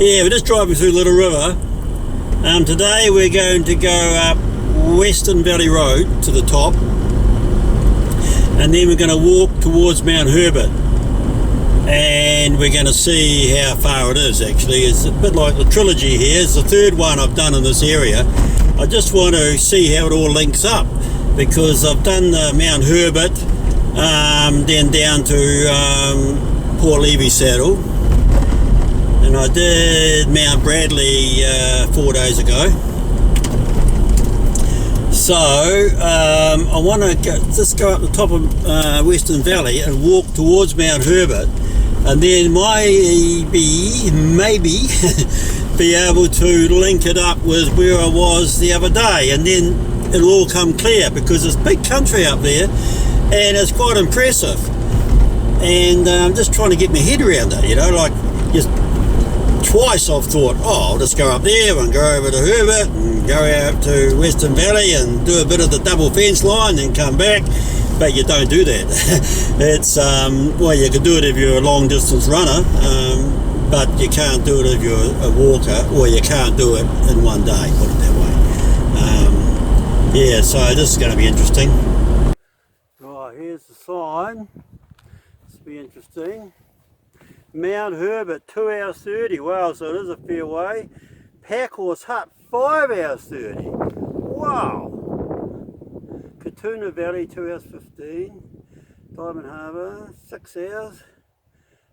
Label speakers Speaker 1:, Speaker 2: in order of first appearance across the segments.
Speaker 1: Yeah, we're just driving through Little River. Today we're going to go up Western Valley Road to the top, and then we're going to walk towards Mount Herbert, and we're going to see how far it is. Actually, it's a bit like the trilogy here. It's the third one I've done in this area. I just want to see how it all links up, because I've done Mount Herbert, then down to Port Levy Saddle, and I did Mount Bradley 4 days ago. So I want to just go up the top of Western Valley and walk towards Mount Herbert, and then maybe be able to link it up with where I was the other day, and then it'll all come clear, because it's big country up there and it's quite impressive. And I'm just trying to get my head around it, you know, like just twice I've thought, oh, I'll just go up there and go over to Herbert and go out to Western Valley and do a bit of the double fence line and come back. But you don't do that. It's well, you can do it if you're a long distance runner, but you can't do it if you're a walker, or you can't do it in one day, put it that way. Yeah, so this is going to be interesting. Right, here's the sign. This will be interesting. Mount Herbert, 2 hours 30. Wow, so it is a fair way. Packhorse Hut, 5 hours 30. Wow. Katuna Valley, 2 hours 15. Diamond Harbour, 6 hours.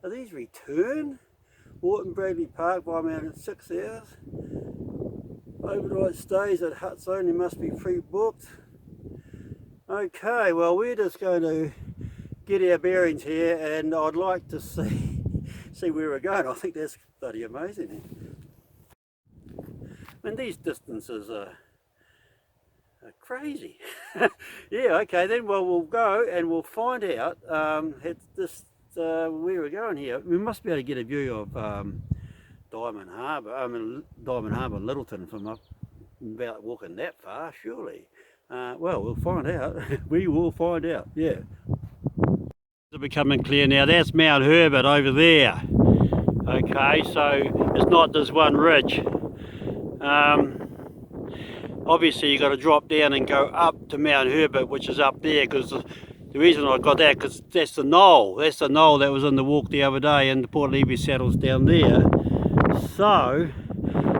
Speaker 1: Are these return? Wharton Bradley Park, by Mountain, 6 hours. Overnight stays at huts only, must be pre-booked. Okay, well, we're just going to get our bearings here, and I'd like to see where we're going. I think that's bloody amazing. I mean, these distances are crazy. Yeah, okay, then well, we'll go and we'll find out where we're going here. We must be able to get a view of Diamond Harbour, Littleton, from up about walking that far, surely. Well, we'll find out. We will find out, yeah. It's becoming clear now. That's Mount Herbert over there. Okay, so it's not just one ridge. Obviously you've got to drop down and go up to Mount Herbert, which is up there, because the reason I got that, because that's the knoll. That's the knoll that was on the walk the other day, and the Port Levy Saddle's down there. So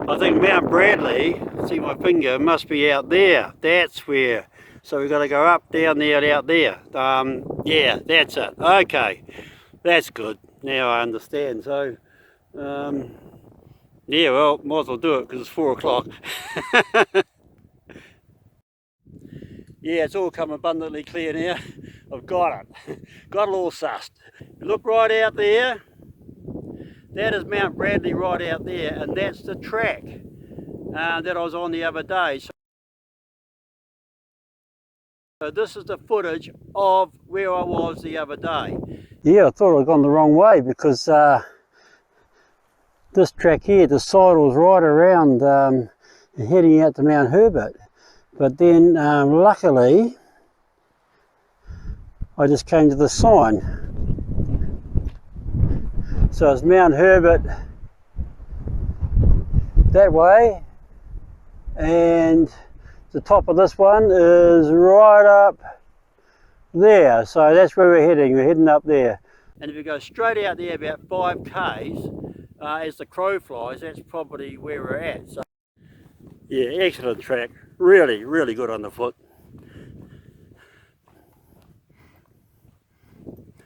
Speaker 1: I think Mount Bradley, see my finger, must be out there. That's where. So we've got to go up, down there, and out there. Yeah, that's it. Okay, that's good. Now I understand. So, yeah, well, might as well do it because it's 4 o'clock. Yeah, it's all come abundantly clear now. I've got it. Got it all sussed. You look right out there. That is Mount Bradley right out there, and that's the track that I was on the other day. So this is the footage of where I was the other day. Yeah, I thought I'd gone the wrong way, because this track here, the sidle's right around heading out to Mount Herbert. But then luckily I just came to the sign. So it's Mount Herbert that way, and the top of this one is right up there. So that's where we're heading. We're heading up there. And if you go straight out there about 5 k's, as the crow flies, that's probably where we're at. So yeah, excellent track. Really, really good on the foot.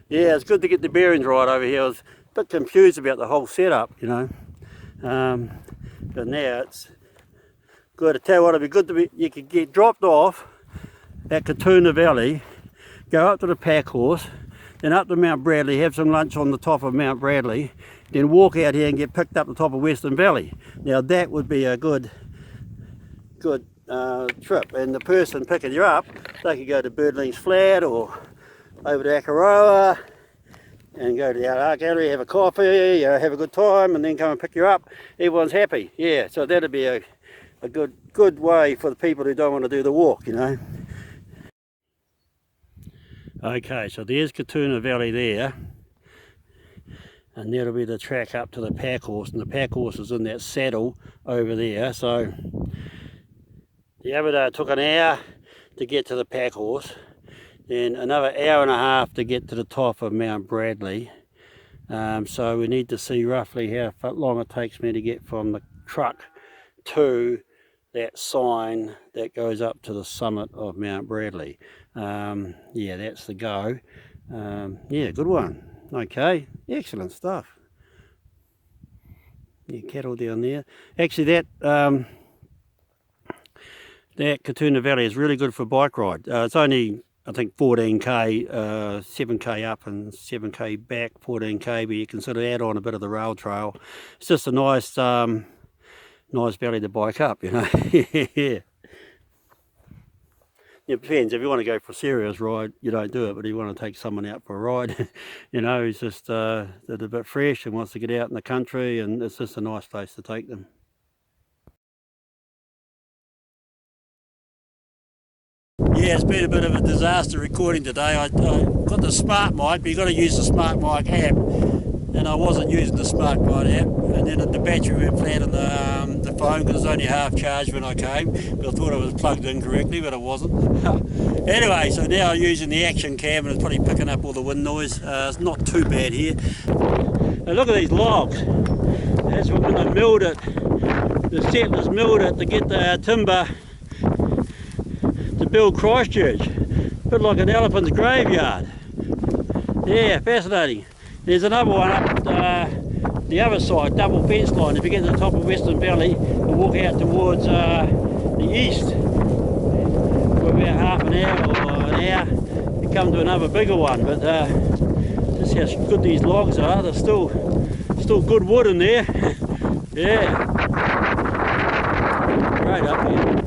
Speaker 1: Yeah, it's good to get the bearings right over here. I was a bit confused about the whole setup, you know. But now it's good. To tell you what, it'd be good to be, you could get dropped off at Katuna Valley, go up to the Packhorse, then up to Mount Bradley, have some lunch on the top of Mount Bradley, then walk out here and get picked up the top of Western Valley. Now that would be a good trip, and the person picking you up, they could go to Birdlings Flat or over to Akaroa and go to the art gallery, have a coffee, have a good time, and then come and pick you up. Everyone's happy. Yeah, so that'd be a good way for the people who don't want to do the walk, you know. Okay, so there's Katuna Valley there. and that'll be the track up to the pack horse, and the pack horse is in that saddle over there. So the other day it took an hour to get to the pack horse, then another hour and a half to get to the top of Mount Bradley. So we need to see roughly how long it takes me to get from the truck to that sign that goes up to the summit of Mount Bradley. Yeah, that's the go. Yeah, good one. Okay, excellent stuff. Yeah, cattle down there. Actually, that Katuna Valley is really good for a bike ride. It's only, I think, 14k, 7k up and 7k back, 14k, but you can sort of add on a bit of the rail trail. It's just a nice valley to bike up, you know. Yeah. It depends. If you want to go for a serious ride, you don't do it, but if you want to take someone out for a ride, you know, who's just a bit fresh and wants to get out in the country, and it's just a nice place to take them. Yeah, it's been a bit of a disaster recording today. I got the smart mic, but you've got to use the smart mic app, and I wasn't using the smart mic app, and then the battery went flat on the phone because it was only half charged when I came, but I thought it was plugged in correctly, but it wasn't. Anyway, so now I'm using the action cam, and it's probably picking up all the wind noise. It's not too bad here. Now look at these logs. That's when they milled it. The settlers milled it to get the timber to build Christchurch. A bit like an elephant's graveyard. Yeah, fascinating. There's another one up the other side, double fence line. If you get to the top of Western Valley and walk out towards the east for about half an hour or an hour, you come to another bigger one. But just how good these logs are. There's still good wood in there. Yeah, great up here.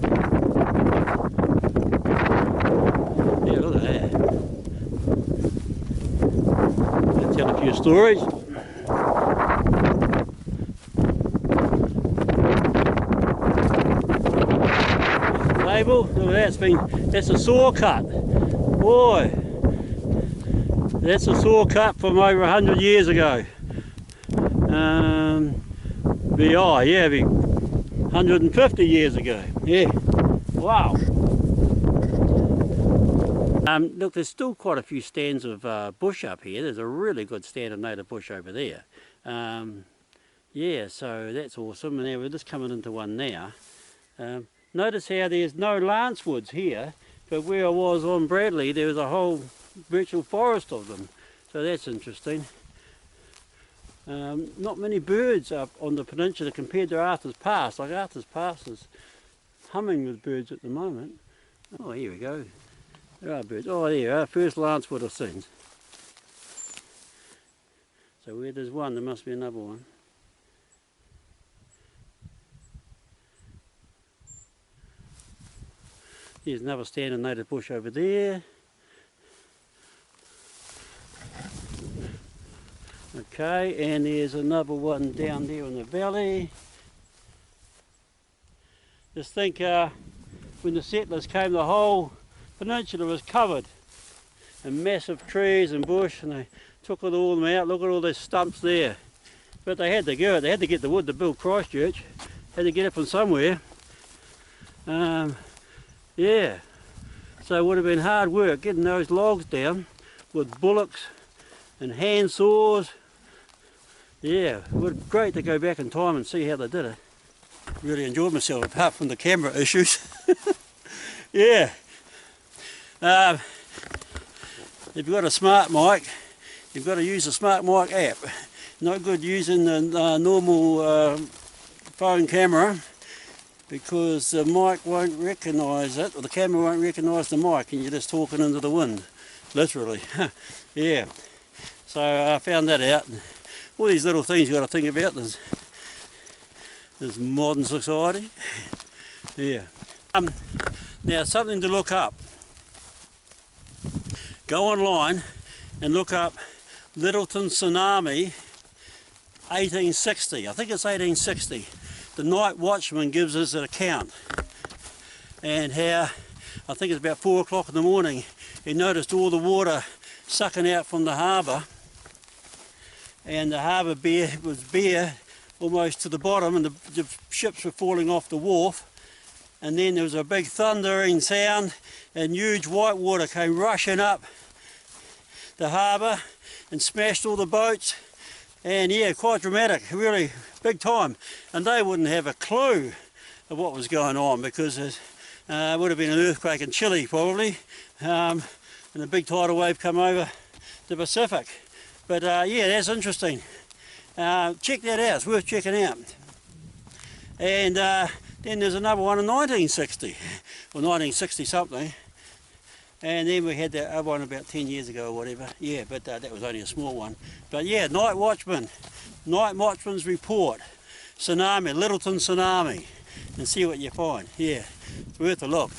Speaker 1: Yeah, look at that. Let's tell a few stories. Look at that, that's a saw cut. Boy, that's a saw cut from over 100 years ago. Yeah, 150 years ago. Yeah, wow. Look, there's still quite a few stands of bush up here. There's a really good stand of native bush over there. Yeah, so that's awesome. And now we're just coming into one now. Notice how there's no lance woods here, but where I was on Bradley there was a whole virtual forest of them. So that's interesting. Not many birds up on the peninsula compared to Arthur's Pass. Like Arthur's Pass is humming with birds at the moment. Oh, here we go. There are birds. Oh, there you are. First lancewood I've seen. So where there's one, there must be another one. Here's another stand of native bush over there. Okay, and there's another one down there in the valley. Just think when the settlers came, the whole peninsula was covered in massive trees and bush, and they took it all them out. Look at all those stumps there. But they had to go it. They had to get the wood to build Christchurch. Had to get it from somewhere. Yeah, so it would have been hard work getting those logs down with bullocks and hand saws. Yeah, it would be great to go back in time and see how they did it. Really enjoyed myself apart from the camera issues. Yeah. If you've got a smart mic, you've got to use the smart mic app. No good using the normal phone camera, because the mic won't recognise it, or the camera won't recognise the mic, and you're just talking into the wind, literally. Yeah, so I found that out. All these little things you've got to think about. There's modern society. Yeah. Now, something to look up. Go online and look up Lyttelton Tsunami 1860. I think it's 1860. The night watchman gives us an account, and how I think it's about 4 o'clock in the morning he noticed all the water sucking out from the harbour and the harbour was bare almost to the bottom, and the ships were falling off the wharf. And then there was a big thundering sound, and huge white water came rushing up the harbour and smashed all the boats. And yeah, quite dramatic, really big time. And they wouldn't have a clue of what was going on, because it would have been an earthquake in Chile probably, and a big tidal wave come over the Pacific. But yeah, that's interesting. Check that out, it's worth checking out. And then there's another one in 1960, or 1960 something. And then we had that other one about 10 years ago or whatever. Yeah, but that was only a small one. But yeah, Night Watchman's report. Tsunami, Littleton tsunami. And see what you find. Yeah, it's worth a look.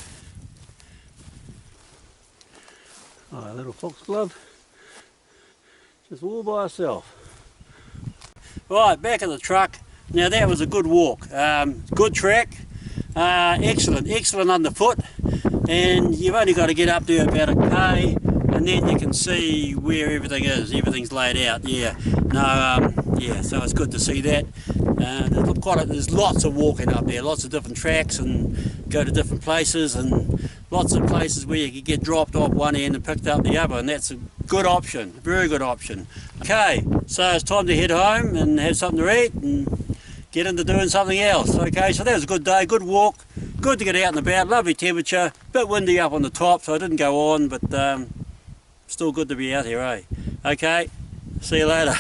Speaker 1: Oh, a little foxglove. Just all by itself. Right, back at the truck. Now that was a good walk. Good track. Excellent underfoot. And you've only got to get up there about a K, and then you can see where everything is. Everything's laid out. Yeah. No. Yeah. So it's good to see that. There's lots of walking up there. Lots of different tracks, and go to different places, and lots of places where you can get dropped off one end and picked up the other, and that's a good option. Very good option. Okay. So it's time to head home and have something to eat and get into doing something else. Okay. So that was a good day. Good walk. Good to get out and about, lovely temperature, bit windy up on the top, so I didn't go on, but still good to be out here, eh? Okay, see you later.